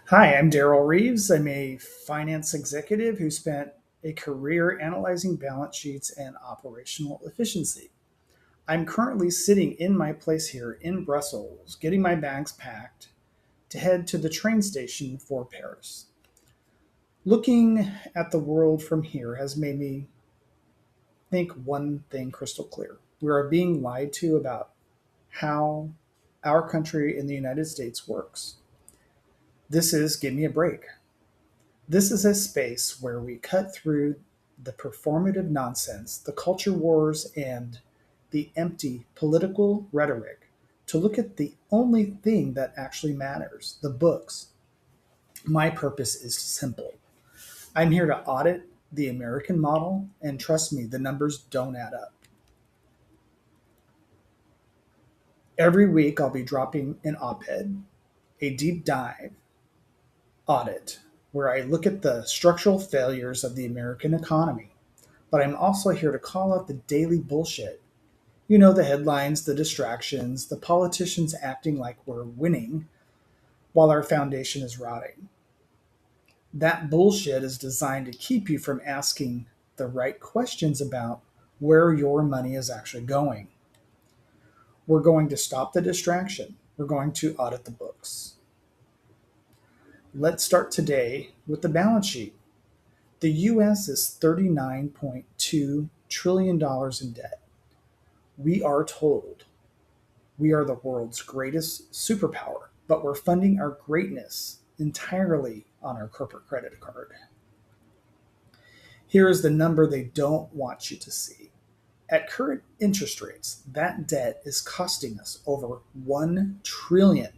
Hi, I'm Daryl Reeves. I'm a finance executive who spent a career analyzing balance sheets and operational efficiency. I'm currently sitting in my place here in Brussels, getting my bags packed to head to the train station for Paris. Looking at the world from here has made me think one thing crystal clear. We are being lied to about how our country in the United States works. This is Give Me a Break. This is a space where we cut through the performative nonsense, the culture wars, and the empty political rhetoric to look at the only thing that actually matters, the books. My purpose is simple. I'm here to audit the American model, and trust me, the numbers don't add up. Every week, I'll be dropping an op ed, a deep dive audit, where I look at the structural failures of the American economy, but I'm also here to call out the daily bullshit. You know, the headlines, the distractions, the politicians acting like we're winning while our foundation is rotting. That bullshit is designed to keep you from asking the right questions about where your money is actually going. We're going to stop the distraction. We're going to audit the books. Let's start today with the balance sheet. The US is $39.2 trillion dollars in debt. We are told we are the world's greatest superpower, but we're funding our greatness entirely on our corporate credit card. Here is the number they don't want you to see. At current interest rates, that debt is costing us over $1 trillion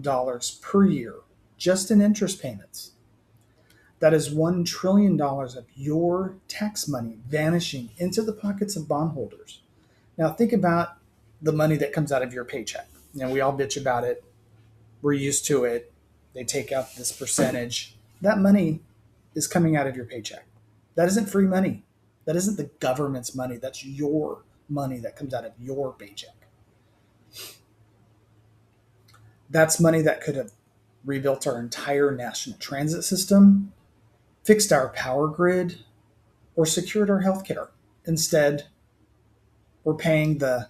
dollars per year just in interest payments. That is $1 trillion dollars of your tax money vanishing into the pockets of bondholders. Now, think about the money that comes out of your paycheck. We all bitch about it. We're used to it. They take out this percentage. That money is coming out of your paycheck. That isn't free money. That isn't the government's money. That's your money that comes out of your paycheck. That's money that could have rebuilt our entire national transit system, fixed our power grid, or secured our healthcare. Instead, we're paying the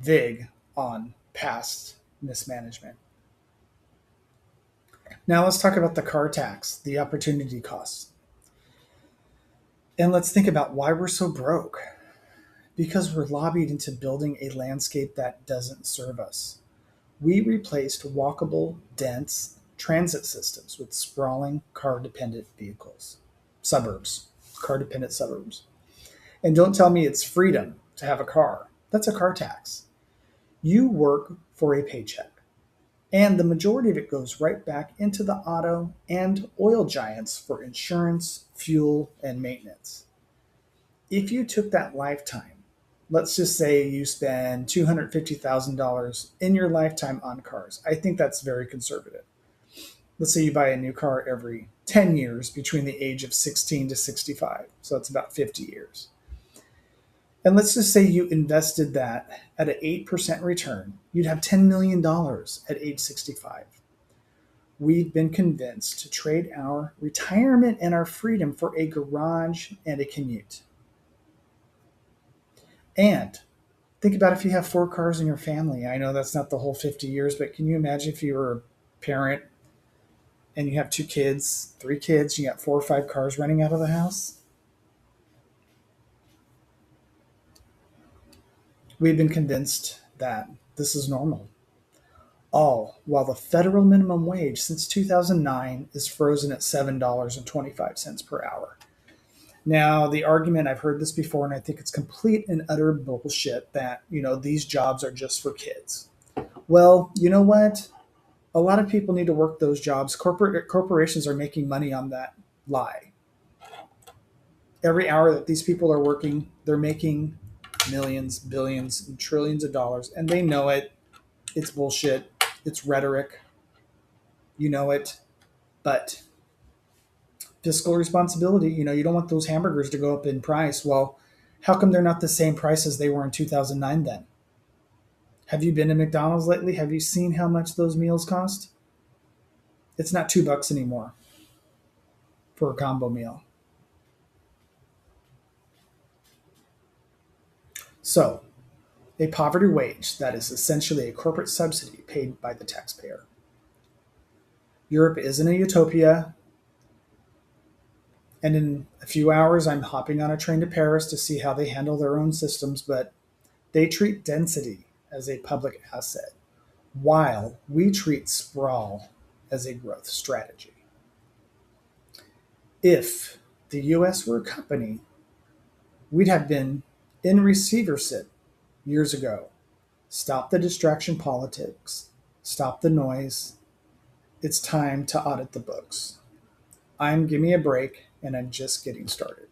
VIG on past mismanagement. Now let's talk about the car tax, the opportunity costs. And let's think about why we're so broke. Because we're lobbied into building a landscape that doesn't serve us. We replaced walkable, dense transit systems with sprawling car dependent vehicles, suburbs, car dependent suburbs. And don't tell me it's freedom to have a car. That's a car tax. You work for a paycheck. And the majority of it goes right back into the auto and oil giants for insurance, fuel, and maintenance. If you took that lifetime, let's just say you spend $250,000 in your lifetime on cars. I think that's very conservative. Let's say you buy a new car every 10 years between the age of 16 to 65. So that's about 50 years. And let's just say you invested that at an 8% return. You'd have $10 million dollars at age 65. We've been convinced to trade our retirement and our freedom for a garage and a commute. And think about if you have four cars in your family. I know that's not the whole 50 years, but can you imagine if you were a parent and you have two kids, three kids, you got four or five cars running out of the house? We've been convinced that this is normal. All while the federal minimum wage since 2009 is frozen at $7.25 per hour. Now, the argument, I've heard this before, and I think it's complete and utter bullshit that, these jobs are just for kids. Well, you know what? A lot of people need to work those jobs. Corporations are making money on that lie. Every hour that these people are working, they're making millions, billions, and trillions of dollars, and they know it. It's bullshit. It's rhetoric. You know it. But fiscal responsibility, you don't want those hamburgers to go up in price. Well, how come they're not the same price as they were in 2009 then? Have you been to McDonald's lately? Have you seen how much those meals cost? It's not $2 anymore for a combo meal. So, a poverty wage that is essentially a corporate subsidy paid by the taxpayer. Europe isn't a utopia, and in a few hours, I'm hopping on a train to Paris to see how they handle their own systems, but they treat density as a public asset, while we treat sprawl as a growth strategy. If the US were a company, we'd have been in receivership years ago. Stop the distraction politics, stop the noise. It's time to audit the books. I'm Give Me a Break, and I'm just getting started.